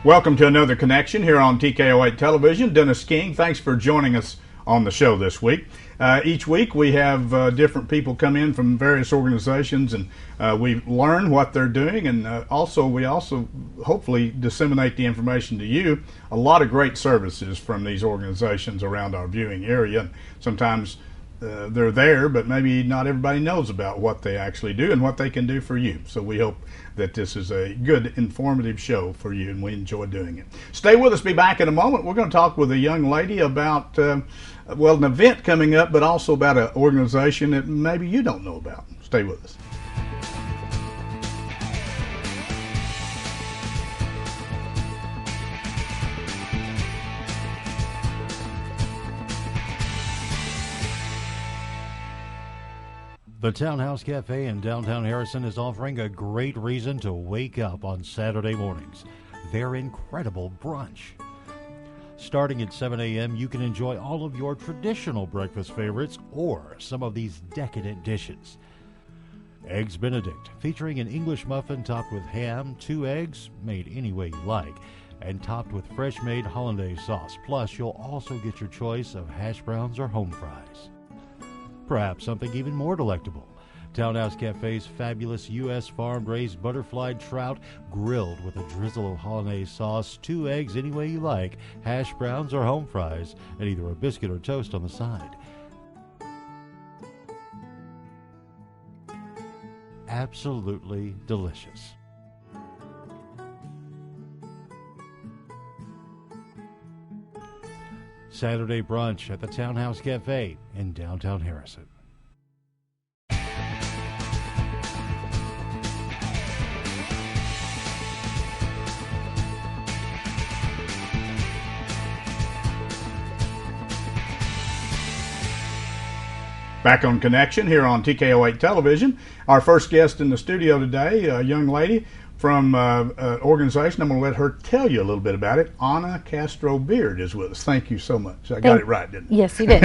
Welcome to another connection here on TKO8 Television. Dennis King, thanks for joining us on the show this week. Each week we have different people come in from various organizations, and we learn what they're doing, and we also hopefully disseminate the information to you. A lot of great services from these organizations around our viewing area. And sometimes they're there, but maybe not everybody knows about what they actually do and what they can do for you. So we hope that this is a good, informative show for you, and we enjoy doing it. Stay with us. Be back in a moment. We're going to talk with a young lady about, an event coming up, but also about an organization that maybe you don't know about. Stay with us. The Townhouse Cafe in downtown Harrison is offering a great reason to wake up on Saturday mornings. Their incredible brunch. Starting at 7 a.m., you can enjoy all of your traditional breakfast favorites or some of these decadent dishes. Eggs Benedict, featuring an English muffin topped with ham, 2 eggs, made any way you like, and topped with fresh-made hollandaise sauce. Plus, you'll also get your choice of hash browns or home fries. Perhaps something even more delectable. Townhouse Cafe's fabulous U.S. farm-raised butterfly trout, grilled with a drizzle of hollandaise sauce, 2 eggs any way you like, hash browns or home fries, and either a biscuit or toast on the side. Absolutely delicious. Saturday brunch at the Townhouse Cafe in downtown Harrison. Back on Connection here on TKO8 Television. Our first guest in the studio today, a young lady from an organization. I'm going to let her tell you a little bit about it. Anna Castro Beard is with us. Thank you so much. I got it right, didn't I? Yes, you did.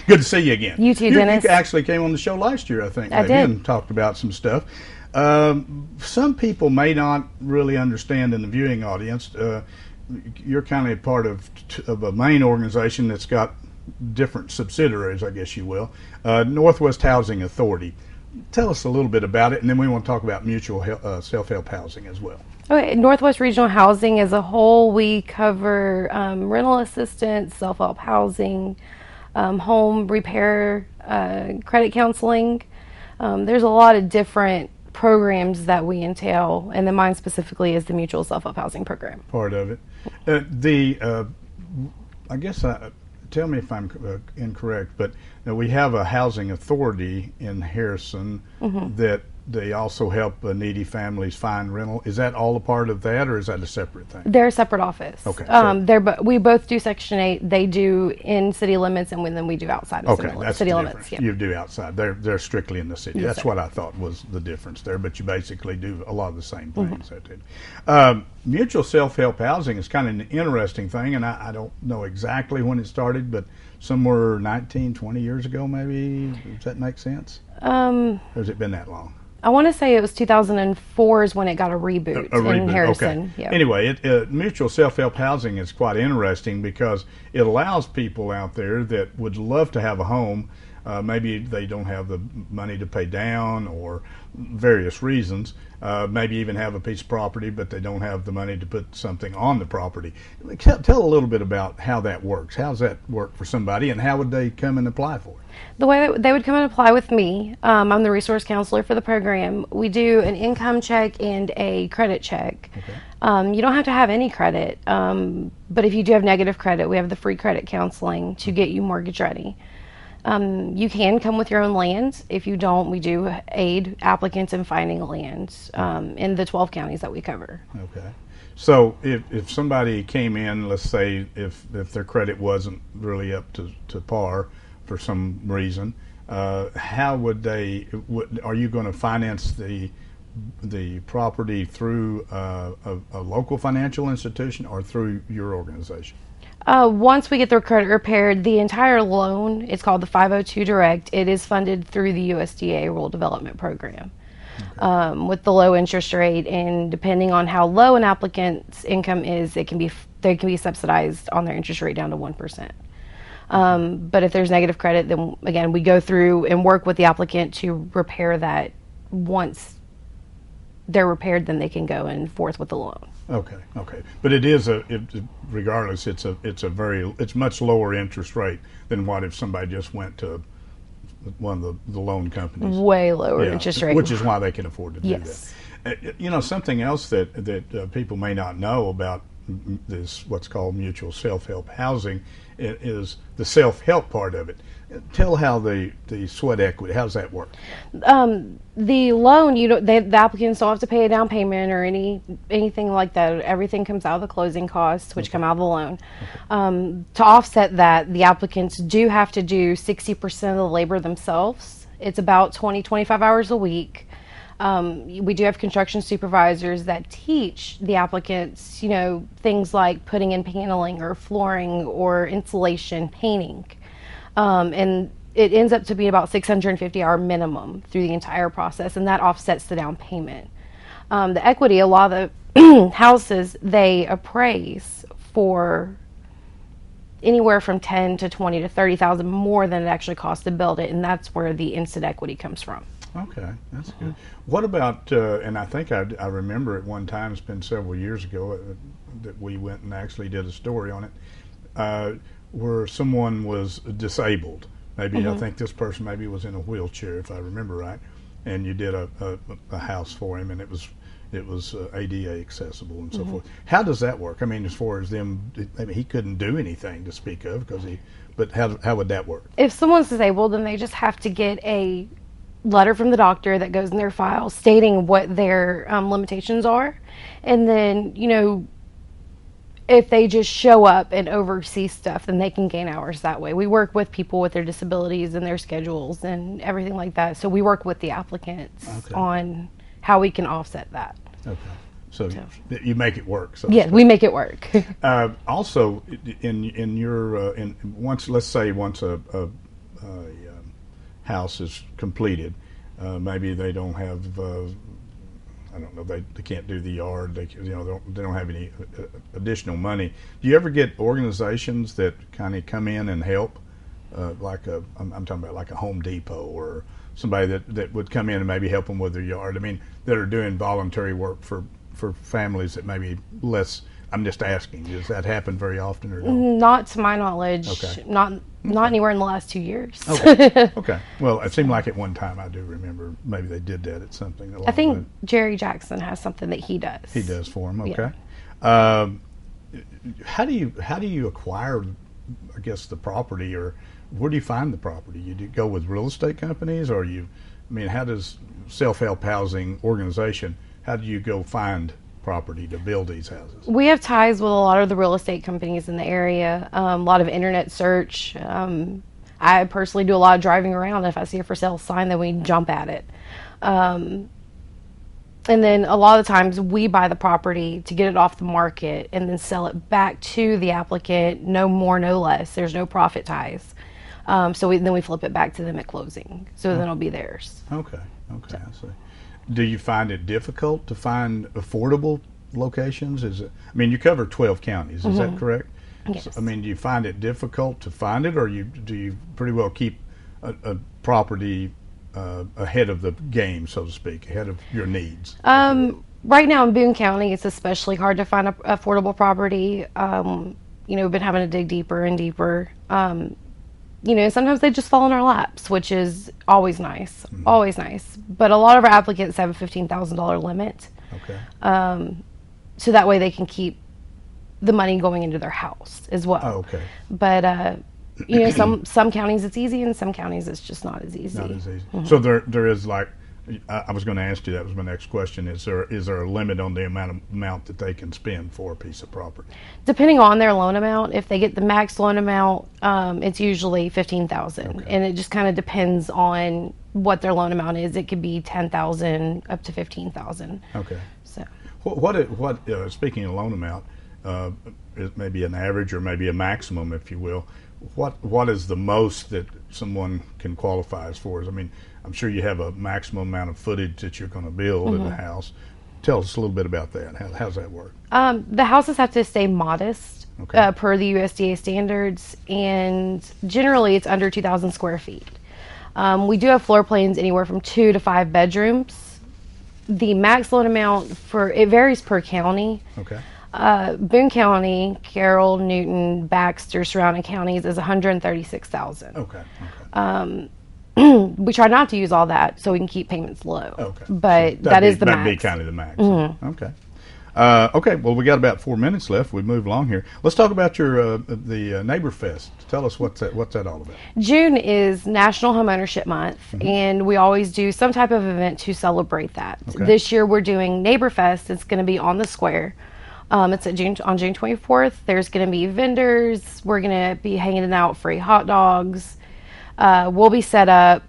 Good to see you again. You too, Dennis. You actually came on the show last year, I think. I did. And talked about some stuff. Some people may not really understand in the viewing audience. You're kind of part of a main organization that's got different subsidiaries, I guess you will. Northwest Housing Authority. Tell us a little bit about it, and then we want to talk about mutual self-help housing as well. Okay, Northwest Regional Housing as a whole, we cover rental assistance, self-help housing, home repair, credit counseling. There's a lot of different programs that we entail, and then mine specifically is the mutual self-help housing program. Part of it. Tell me if I'm incorrect, but we have a housing authority in Harrison that they also help needy families find rental. Is that all a part of that, or is that a separate thing? They're a separate office. Okay. We both do Section 8. They do in city limits, and then we do outside of city limits. Yeah. You do outside. They're strictly in the city. Yes, that's sir. what I thought was the difference there, but you basically do a lot of the same things. Mutual self-help housing is kind of an interesting thing, and I don't know exactly when it started, but somewhere 19, 20 years ago maybe. Does that make sense? Or has it been that long? I want to say it was 2004 is when it got a reboot in Harrison. Okay. Yeah. Anyway, mutual self-help housing is quite interesting because it allows people out there that would love to have a home. Maybe they don't have the money to pay down or various reasons. Maybe even have a piece of property, but they don't have the money to put something on the property. Tell a little bit about how that works. How does that work for somebody, and how would they come and apply for it? The way that they would come and apply with me, I'm the resource counselor for the program. We do an income check and a credit check. Okay. You don't have to have any credit, but if you do have negative credit, we have the free credit counseling to get you mortgage ready. You can come with your own land. If you don't, we do aid applicants in finding land in the 12 counties that we cover. Okay. So if somebody came in, let's say if their credit wasn't really up to par for some reason, how would they? Are you going to finance the property through a local financial institution or through your organization? Once we get their credit repaired, the entire loan, it's called the 502 Direct, it is funded through the USDA Rural Development Program. with the low interest rate, and depending on how low an applicant's income is, they can be subsidized on their interest rate down to 1%. But if there's negative credit, then again, we go through and work with the applicant to repair that. Once they're repaired, then they can go and forth with the loan. Okay. But it is regardless, it's much lower interest rate than what if somebody just went to one of the loan companies. Way lower interest rate. Which is why they can afford to do yes. that. Something else that people may not know about this, what's called mutual self-help housing, is the self-help part of it. Tell how the sweat equity, how does that work? The loan, the applicants don't have to pay a down payment or anything like that. Everything comes out of the closing costs, which come out of the loan. To offset that, the applicants do have to do 60% of the labor themselves. It's about 25 hours a week. We do have construction supervisors that teach the applicants, things like putting in paneling or flooring or insulation, painting. And it ends up to be about 650 hour minimum through the entire process, and that offsets the down payment. The equity, a lot of the houses, they appraise for anywhere from 10 to 20 to 30,000 more than it actually costs to build it, and that's where the instant equity comes from. Okay, that's good. What about, and I think I remember at one time, it's been several years ago, that we went and actually did a story on it, where someone was disabled. Maybe I think this person maybe was in a wheelchair, if I remember right, and you did a house for him, and it was ADA accessible and so forth. How does that work? I mean, as far as them, he couldn't do anything to speak of but how would that work? If someone's disabled, then they just have to get a letter from the doctor that goes in their file stating what their limitations are, and then if they just show up and oversee stuff, then they can gain hours that way. We work with people with their disabilities and their schedules and everything like that. So we work with the applicants on how we can offset that. Okay. So you make it work. So yes, we make it work. Also, in your once a house is completed, maybe they don't have. I don't know. They can't do the yard. They don't have any additional money. Do you ever get organizations that kind of come in and help, I'm talking about like a Home Depot or somebody that would come in and maybe help them with their yard? I mean, that are doing voluntary work for families that maybe less. I'm just asking. Does that happen very often or no? Not to my knowledge. Okay. Not anywhere in the last 2 years. Okay. Okay. Well, it seemed like at one time I do remember maybe they did that at something. I think Jerry Jackson has something that he does. He does for him. Okay. Yeah. How do you acquire, I guess, the property, or where do you find the property? You go with real estate companies, or how does self-help housing organization? How do you go find property to build these houses? We have ties with a lot of the real estate companies in the area, a lot of internet search. I personally do a lot of driving around. If I see a for sale sign, then we jump at it. And then a lot of the times we buy the property to get it off the market and then sell it back to the applicant, no more, no less. There's no profit ties. So then we flip it back to them at closing. So then it'll be theirs. Okay, I see. Do you find it difficult to find affordable locations? You cover 12 counties, is that correct? Yes. So, do you find it difficult to find it, or do you pretty well keep a property ahead of the game, so to speak, ahead of your needs? Right now in Boone County, it's especially hard to find affordable property. We've been having to dig deeper and deeper. Sometimes they just fall in our laps, which is always nice, always nice. But a lot of our applicants have a $15,000 limit. Okay. So that way they can keep the money going into their house as well. Oh, okay. But, some counties it's easy, and some counties it's just not as easy. Not as easy. So there is I was going to ask you, that was my next question. Is there a limit on the amount that they can spend for a piece of property? Depending on their loan amount, if they get the max loan amount, it's usually $15,000, and it just kind of depends on what their loan amount is. It could be $10,000 up to $15,000. Okay. So what speaking of loan amount, maybe an average or maybe a maximum, if you will. What is the most that someone can qualify as for? I mean, I'm sure you have a maximum amount of footage that you're going to build in the house. Tell us a little bit about that. How's that work? The houses have to stay modest Okay. per the USDA standards, and generally it's under 2,000 square feet. We do have floor plans anywhere from 2 to 5 bedrooms. The max loan amount it varies per county. Okay. Boone County, Carroll, Newton, Baxter, surrounding counties is $136,000. Okay. We try not to use all that so we can keep payments low. Okay. But that is the max. That'd be kind of the max. Okay. Okay. Well, we got about 4 minutes left. We move along here. Let's talk about your the Neighbor Fest. Tell us what's that all about. June is National Homeownership Month, and we always do some type of event to celebrate that. Okay. This year we're doing Neighbor Fest. It's going to be on the square. It's on June 24th. There's going to be vendors. We're going to be hanging out free hot dogs. We'll be set up.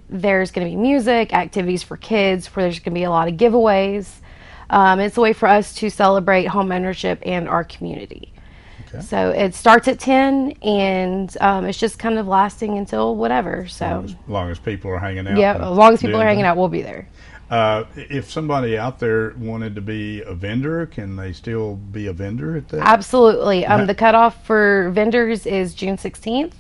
There's going to be music, activities for kids, where there's going to be a lot of giveaways. It's a way for us to celebrate home ownership and our community. Okay. So it starts at 10, and it's just kind of lasting until whatever. So As long as people are hanging out. yeah, as long as people are hanging out, we'll be there. If somebody out there wanted to be a vendor, can they still be a vendor at that? Absolutely. The cutoff for vendors is June 16th.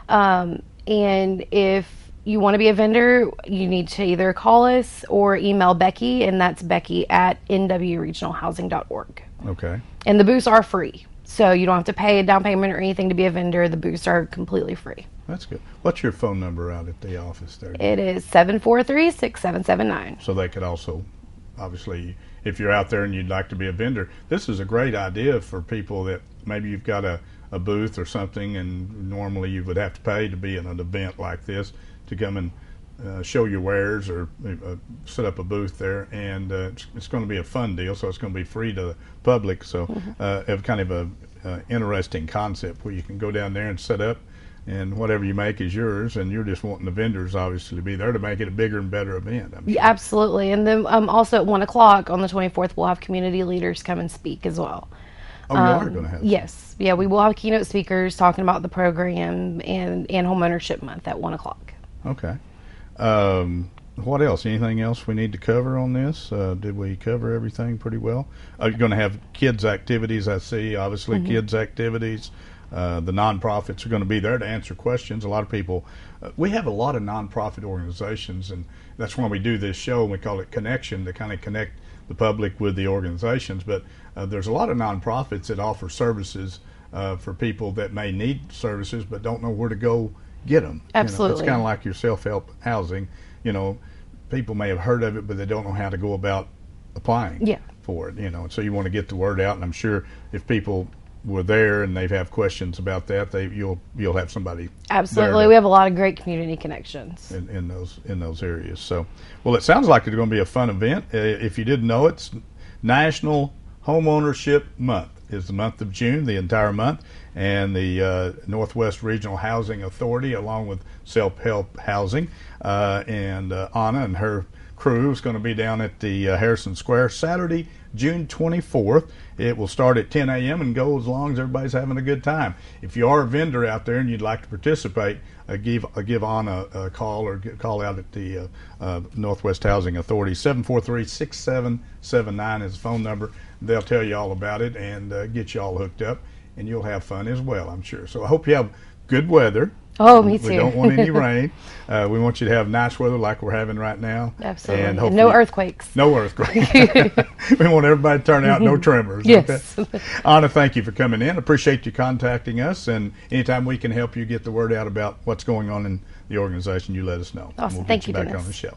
And if you want to be a vendor, you need to either call us or email Becky, and that's becky@nwregionalhousing.org. Okay. And the booths are free, so you don't have to pay a down payment or anything to be a vendor. The booths are completely free. That's good. What's your phone number out at the office there? It is 743-6779. So they could also, obviously, if you're out there and you'd like to be a vendor, this is a great idea for people that maybe you've got a booth or something, and normally you would have to pay to be in an event like this, to come and show your wares or set up a booth there, and it's going to be a fun deal, so it's going to be free to the public. So have kind of a interesting concept where you can go down there and set up, and whatever you make is yours, and you're just wanting the vendors obviously to be there to make it a bigger and better event. I'm sure. Yeah, absolutely. And then also at 1 o'clock on the 24th, we'll have community leaders come and speak as well. Oh, you are going to have Yes. Yeah, we will have keynote speakers talking about the program and Homeownership Month at 1 o'clock. Okay. What else? Anything else we need to cover on this? Did we cover everything pretty well? Are you going to have kids' activities? I see, obviously, kids' activities. The nonprofits are going to be there to answer questions. A lot of people, we have a lot of nonprofit organizations, and that's why we do this show, and we call it Connection, to kind of connect the public with the organizations. But there's a lot of nonprofits that offer services for people that may need services but don't know where to go get them. Absolutely. It's kind of like your self-help housing. People may have heard of it, but they don't know how to go about applying for it. So you want to get the word out, and I'm sure if people were there and they have questions about that, you'll have somebody. Absolutely, we have a lot of great community connections in those areas. So, well, it sounds like it's going to be a fun event. If you didn't know, it's National Homeownership Month. Is the month of June, the entire month, and the Northwest Regional Housing Authority, along with Self-Help Housing, and Anna and her crew is going to be down at the Harrison Square Saturday, June 24th. It will start at 10 a.m. and go as long as everybody's having a good time. If you are a vendor out there and you'd like to participate, give Anna a call, or call out at the Northwest Housing Authority. 743-6779 is the phone number. They'll tell you all about it and get you all hooked up, and you'll have fun as well, I'm sure. So I hope you have good weather. Oh, me too. We don't want any rain. We want you to have nice weather like we're having right now. Absolutely. And no earthquakes. No earthquakes. We want everybody to turn out, no tremors. Yes. Okay? Anna, thank you for coming in. Appreciate you contacting us, and anytime we can help you get the word out about what's going on in the organization, you let us know. Awesome. We'll Thank get you you, back Dennis. on the show.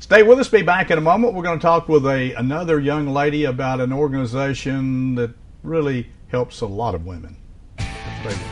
Stay with us. Be back in a moment. We're going to talk with another young lady about an organization that really helps a lot of women. Stay with us.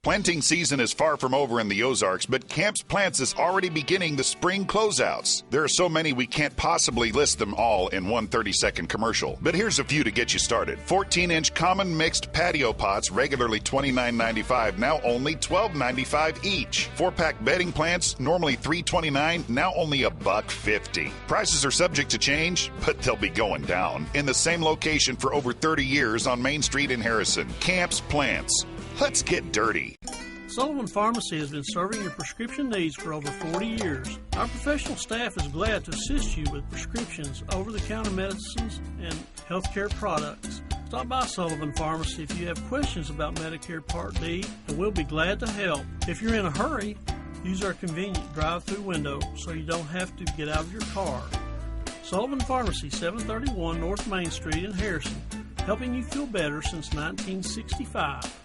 Planting season is far from over in the Ozarks, but Camps Plants is already beginning the spring closeouts. There are so many we can't possibly list them all in one 30-second commercial. But here's a few to get you started. 14-inch common mixed patio pots, regularly $29.95, now only $12.95 each. 4-pack bedding plants, normally $3.29, now only $1.50. Prices are subject to change, but they'll be going down. In the same location for over 30 years on Main Street in Harrison. Camps Plants. Let's get dirty. Sullivan Pharmacy has been serving your prescription needs for over 40 years. Our professional staff is glad to assist you with prescriptions, over-the-counter medicines, and healthcare products. Stop by Sullivan Pharmacy if you have questions about Medicare Part D, and we'll be glad to help. If you're in a hurry, use our convenient drive-through window so you don't have to get out of your car. Sullivan Pharmacy, 731 North Main Street in Harrison, helping you feel better since 1965.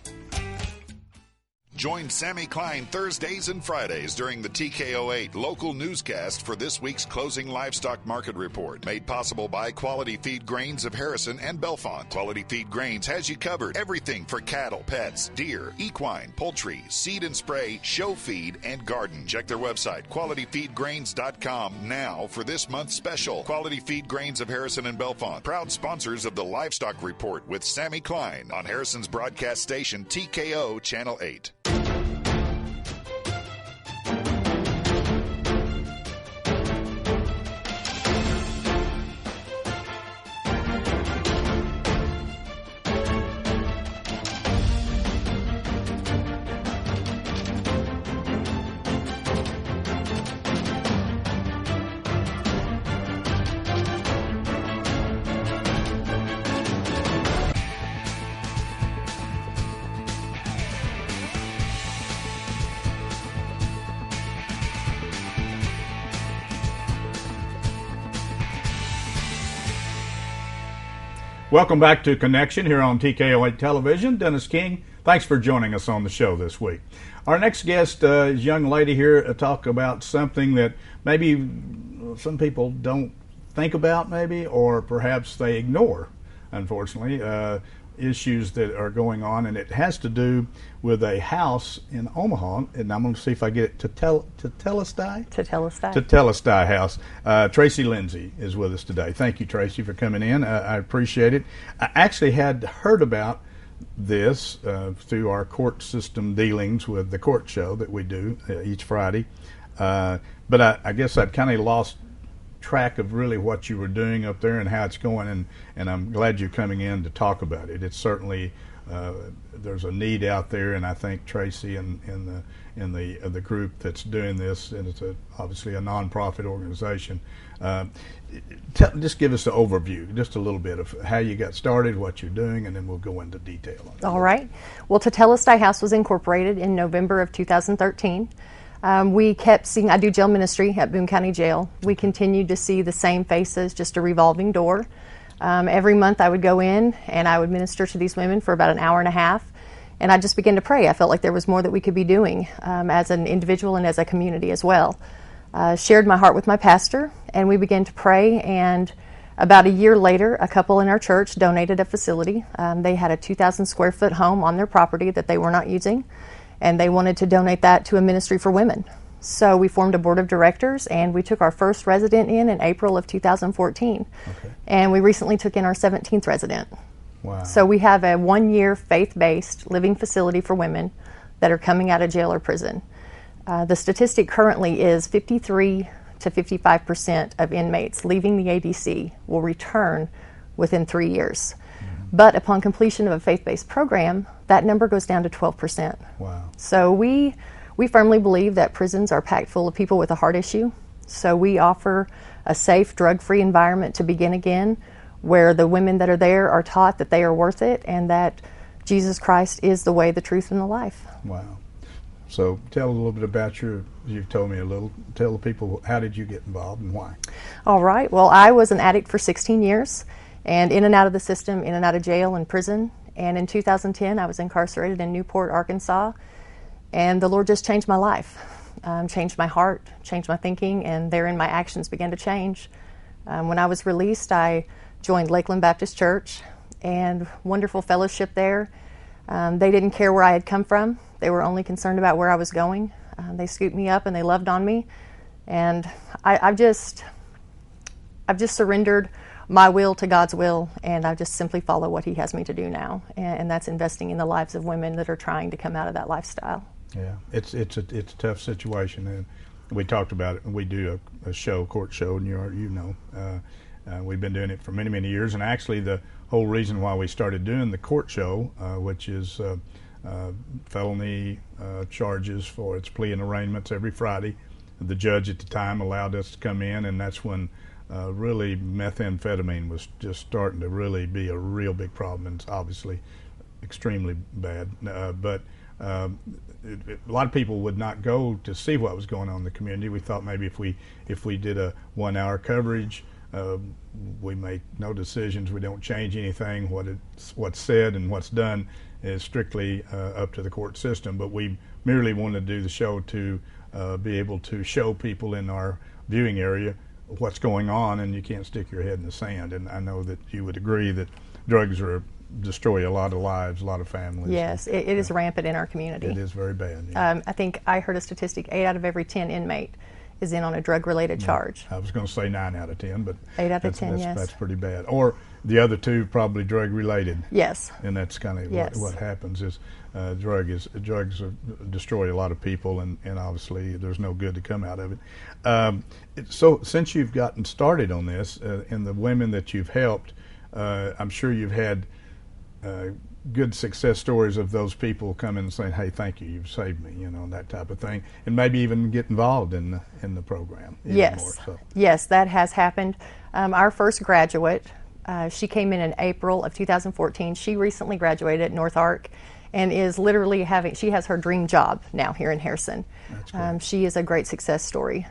Join Sammy Klein Thursdays and Fridays during the TKO8 local newscast for this week's closing livestock market report. Made possible by Quality Feed Grains of Harrison and Bellefonte. Quality Feed Grains has you covered. Everything for cattle, pets, deer, equine, poultry, seed and spray, show feed, and garden. Check their website, qualityfeedgrains.com, now for this month's special. Quality Feed Grains of Harrison and Bellefonte, proud sponsors of the Livestock Report with Sammy Klein on Harrison's broadcast station TKO Channel 8. Welcome back to Connection here on TKO8 Television. Dennis King, thanks for joining us on the show this week. Our next guest is a young lady here to talk about something that maybe some people don't think about, maybe, or perhaps they ignore, unfortunately, issues that are going on, and it has to do with a house in Omaha, and I'm going to see if I get it, Tetelestai? Tetelestai house. Tracy Lindsey is with us today. Thank you, Tracy, for coming in. I appreciate it. I actually had heard about this through our court system dealings with the court show that we do each Friday, but I guess I've kind of lost track of really what you were doing up there and how it's going, and I'm glad you're coming in to talk about it. It's certainly there's a need out there, and I think Tracy and the group that's doing this, and it's obviously a nonprofit organization. Just give us an overview, just a little bit of how you got started, what you're doing, and then we'll go into detail on it. All right. Well, Tetelestai House was incorporated in November of 2013. We kept seeing, I do jail ministry at Boone County Jail. We continued to see the same faces, just a revolving door. Every month I would go in and I would minister to these women for about an hour and a half. And I just began to pray. I felt like there was more that we could be doing as an individual and as a community as well. Shared my heart with my pastor, and we began to pray. And about a year later, a couple in our church donated a facility. They had a 2,000 square foot home on their property that they were not using, and they wanted to donate that to a ministry for women. So we formed a board of directors, and we took our first resident in April of 2014. Okay. And we recently took in our 17th resident. Wow. So we have a 1-year faith-based living facility for women that are coming out of jail or prison. The statistic currently is 53 to 55% of inmates leaving the ADC will return within 3 years. But upon completion of a faith-based program, that number goes down to 12%. Wow. So we firmly believe that prisons are packed full of people with a heart issue. So we offer a safe, drug-free environment to begin again, where the women that are there are taught that they are worth it and that Jesus Christ is the way, the truth, and the life. Wow. So tell a little bit about you've told me a little, tell the people, how did you get involved and why? All right. Well, I was an addict for 16 years. And in and out of the system, in and out of jail and prison. And in 2010, I was incarcerated in Newport, Arkansas. And the Lord just changed my life, changed my heart, changed my thinking, and therein my actions began to change. When I was released, I joined Lakeland Baptist Church, and wonderful fellowship there. They didn't care where I had come from. They were only concerned about where I was going. They scooped me up and they loved on me. And I've just surrendered my will to God's will, and I just simply follow what He has me to do now, and that's investing in the lives of women that are trying to come out of that lifestyle. Yeah, it's a tough situation, and we talked about it. We do a court show, and you know, we've been doing it for many, many years, and actually the whole reason why we started doing the court show, which is felony charges for its plea and arraignments every Friday. The judge at the time allowed us to come in, and that's when really methamphetamine was just starting to really be a real big problem, and it's obviously extremely bad. But a lot of people would not go to see what was going on in the community. We thought maybe if we did a 1 hour coverage, we make no decisions, we don't change anything. What's said and what's done is strictly up to the court system. But we merely wanted to do the show to be able to show people in our viewing area what's going on, and you can't stick your head in the sand. And I know that you would agree that drugs destroy a lot of lives, a lot of families. Yes, it is rampant in our community. It is very bad. Yeah. I think I heard a statistic: 8 out of every 10 inmate is in on a drug-related charge. I was going to say 9 out of 10, but 8 out of 10, yes. That's pretty bad. Or the other two probably drug-related. Yes. And that's kind of what happens is drugs destroy a lot of people, and obviously there's no good to come out of it. So since you've gotten started on this, and the women that you've helped, I'm sure you've had good success stories of those people coming and saying, "Hey, thank you, you've saved me," you know, that type of thing, and maybe even get involved in the program. Yes, more, so. Yes, that has happened. Our first graduate, she came in April of 2014. She recently graduated at North Ark, and is literally she has her dream job now here in Harrison. That's great. She is a great success story.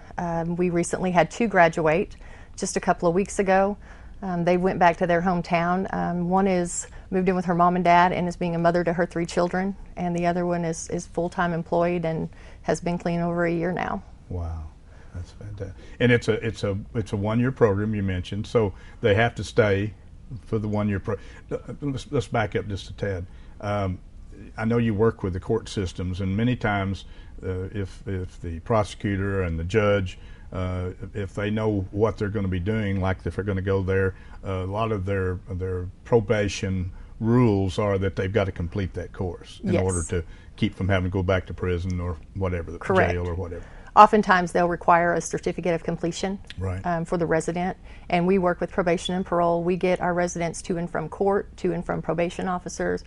We recently had 2 graduate just a couple of weeks ago. They went back to their hometown. One is moved in with her mom and dad and is being a mother to her 3 children, and the other one is full-time employed and has been clean over a year now. Wow, that's fantastic. And it's a 1-year program, you mentioned, so they have to stay for the 1-year program. Let's back up just a tad. I know you work with the court systems, and many times if the prosecutor and the judge, if they know what they're going to be doing, like if they're going to go there, a lot of their probation rules are that they've got to complete that course in order to keep from having to go back to prison or whatever, jail or whatever. Oftentimes they'll require a certificate of completion right. For the resident, and we work with probation and parole. We get our residents to and from court, to and from probation officers.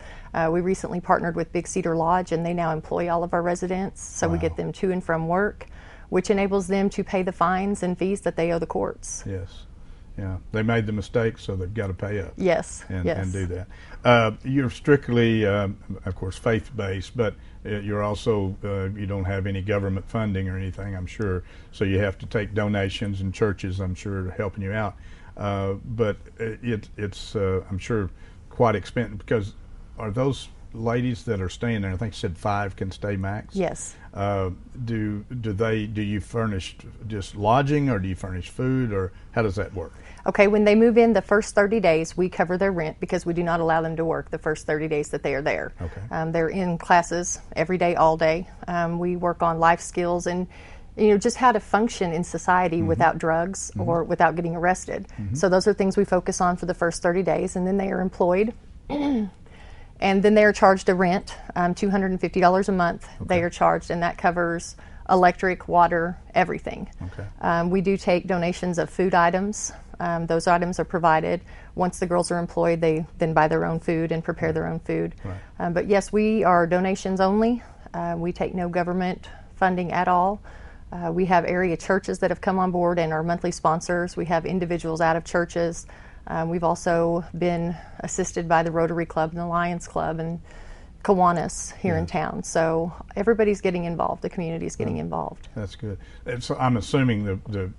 We recently partnered with Big Cedar Lodge, and they now employ all of our residents, so we get them to and from work, which enables them to pay the fines and fees that they owe the courts. Yes. Yeah, they made the mistake, so they've got to pay up. Yes, and do that. You're strictly, of course, faith-based, but you're also you don't have any government funding or anything, I'm sure. So you have to take donations, and churches, I'm sure, are helping you out. But it's I'm sure, quite expensive, because are those ladies that are staying there, I think you said 5 can stay max? Yes. Do you furnish just lodging, or do you furnish food, or how does that work? Okay, when they move in the first 30 days, we cover their rent because we do not allow them to work the first 30 days that they are there. Okay. They're in classes every day, all day. We work on life skills and just how to function in society without drugs or without getting arrested. So those are things we focus on for the first 30 days, and then they are employed. And then they are charged a rent, $250 a month. Okay. They are charged, and that covers electric, water, everything. Okay. We do take donations of food items. Those items are provided. Once the girls are employed, they then buy their own food and prepare their own food. Right. But yes, we are donations only. We take no government funding at all. We have area churches that have come on board and are monthly sponsors. We have individuals out of churches. We've also been assisted by the Rotary Club and the Lions Club and Kiwanis here in town. So everybody's getting involved. The community is getting involved. That's good. And so I'm assuming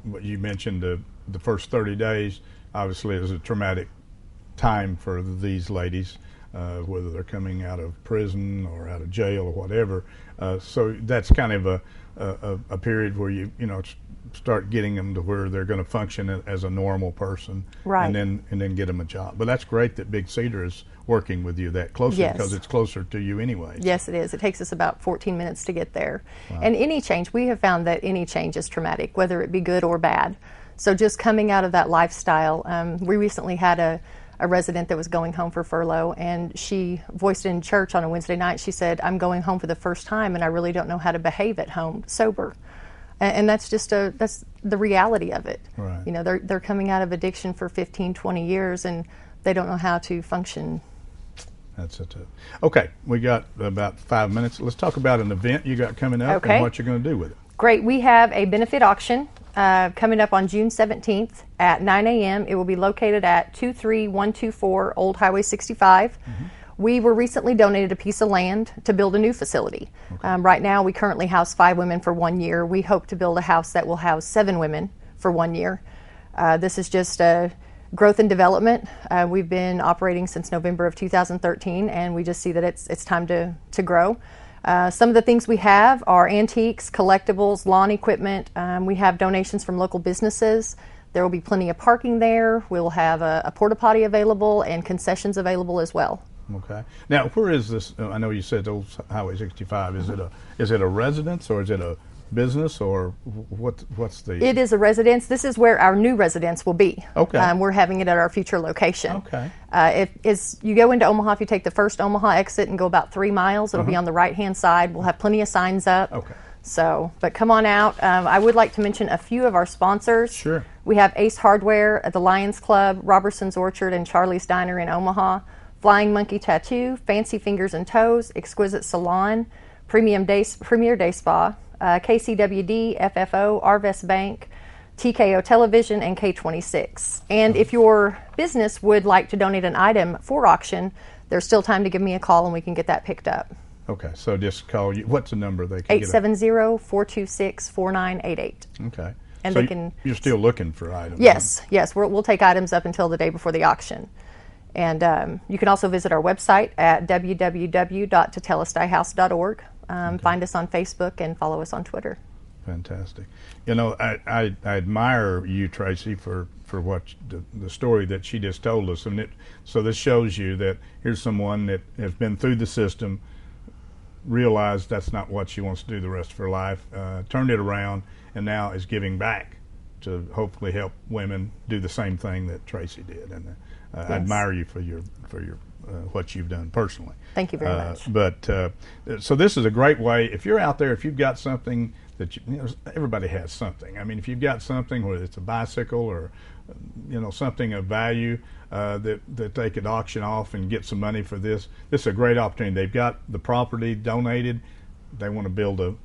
what you mentioned, the first 30 days obviously is a traumatic time for these ladies, whether they're coming out of prison or out of jail or whatever. So that's kind of a period where start getting them to where they're going to function as a normal person, Right. and then get them a job. But that's great that Big Cedar is working with you that closely, Yes. because it's closer to you anyway. Yes, it is. It takes us about 14 minutes to get there. And any change, we have found that any change is traumatic, whether it be good or bad. So just coming out of that lifestyle, we recently had a resident that was going home for furlough, and she voiced in church on a Wednesday night. She said, "I'm going home for the first time, and I really don't know how to behave at home sober." And that's just that's the reality of it. Right. You know, they're coming out of addiction for 15, 20 years, and they don't know how to function. That's it. Okay, we got about 5 minutes. Let's talk about an event you got coming up Okay. and what you're going to do with it. Great. We have a benefit auction coming up on June 17th at 9 a.m. It will be located at 23124 Old Highway 65. We were recently donated a piece of land to build a new facility. Right now, we currently house 5 women for 1 year. We hope to build a house that will house 7 women for 1 year. This is just growth and development. We've been operating since November of 2013, and we just see that it's time to grow. Some of the things we have are antiques, collectibles, lawn equipment. We have donations from local businesses. There will be plenty of parking there. We'll have a porta potty available and concessions available as well. Okay. Now, where is this? I know you said Old Highway 65. Is it a residence, or is it a business, or what's the? It is a residence. This is where our new residence will be. Okay. We're having it at our future location. Okay. If you go into Omaha, if you take the first Omaha exit and go about 3 miles, it'll be on the right-hand side. We'll have plenty of signs up. Okay. So, but come on out. I would like to mention a few of our sponsors. Sure. We have Ace Hardware at the Lions Club, Robertson's Orchard, and Charlie's Diner in Omaha. Flying Monkey Tattoo, Fancy Fingers and Toes, Exquisite Salon, Premier Day Spa, KCWD, FFO, Arvest Bank, TKO Television, and K26. And if your business would like to donate an item for auction, there's still time to give me a call and we can get that picked up. Okay, so just call you. What's the number they can get? 870-426-4988. Okay. And so they can. You're still looking for items. Yes, we'll take items up until the day before the auction. And you can also visit our website at www.tetelestaihouse.org. Find us on Facebook and follow us on Twitter. Fantastic. You know, I admire you, Tracy, for what the story that she just told us. And so this shows you that here's someone that has been through the system, realized that's not what she wants to do the rest of her life, turned it around, and now is giving back to hopefully help women do the same thing that Tracy did. And Yes. I admire you for your what you've done personally. Thank you very much. But so this is a great way. If you're out there, if you've got something that everybody has something. I mean, if you've got something, whether it's a bicycle or something of value that they could auction off and get some money for this is a great opportunity. They've got the property donated. They want to build a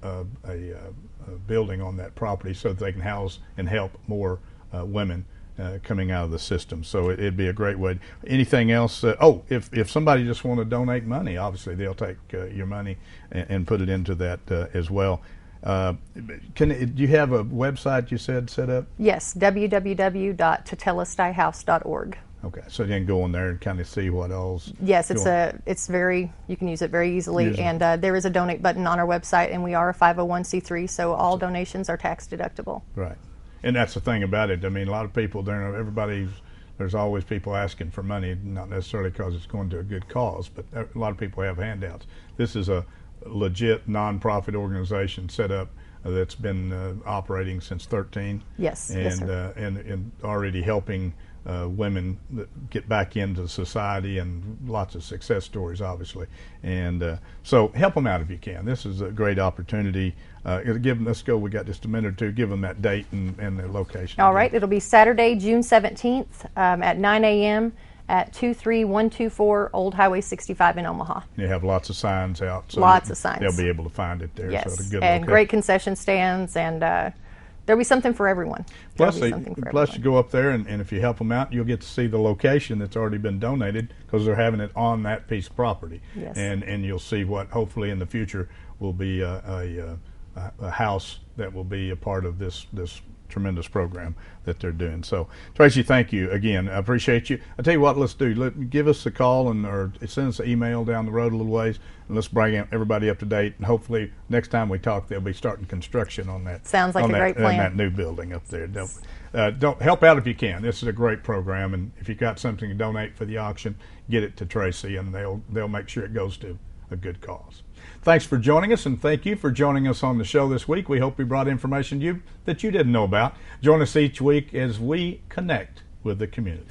building on that property so that they can house and help more women coming out of the system. So it'd be a great way. Anything else? If somebody just want to donate money, obviously they'll take your money and put it into that as well. Do you have a website you said set up? Yes, www.tetelestaihouse.org. Okay, so you can go on there and kind of see what else. Yes, you can use it very easily, and there is a donate button on our website, and we are a 501c3, so all donations are tax deductible. Right, and that's the thing about it. I mean, a lot of people, there's always people asking for money, not necessarily because it's going to a good cause, but a lot of people have handouts. This is a legit nonprofit organization set up that's been operating since 13. Yes, and, yes, sir. And already helping women get back into society, and lots of success stories, obviously. And so help them out if you can. This is a great opportunity. Let's go. We got just a minute or two. Give them that date and the location. All right. It'll be Saturday, June 17th at 9 a.m. at 23124 Old Highway 65 in Omaha. You have lots of signs out. So lots of signs. They'll be able to find it there. Yes, so it's a good and location. great concession stands, and there'll be something for everyone. Plus, you go up there, and if you help them out, you'll get to see the location that's already been donated, because they're having it on that piece of property. Yes. And you'll see what hopefully in the future will be a house that will be a part of this tremendous program that they're doing. So, Tracy, thank you again. I appreciate you. I tell you what, let's do. Give us a call or send us an email down the road a little ways, and let's bring everybody up to date. And hopefully, next time we talk, they'll be starting construction on that. Sounds like a great plan. On that new building up there. Don't help out if you can. This is a great program, and if you got something to donate for the auction, get it to Tracy, and they'll make sure it goes to a good cause. Thanks for joining us, and thank you for joining us on the show this week. We hope we brought information that you didn't know about. Join us each week as we connect with the community.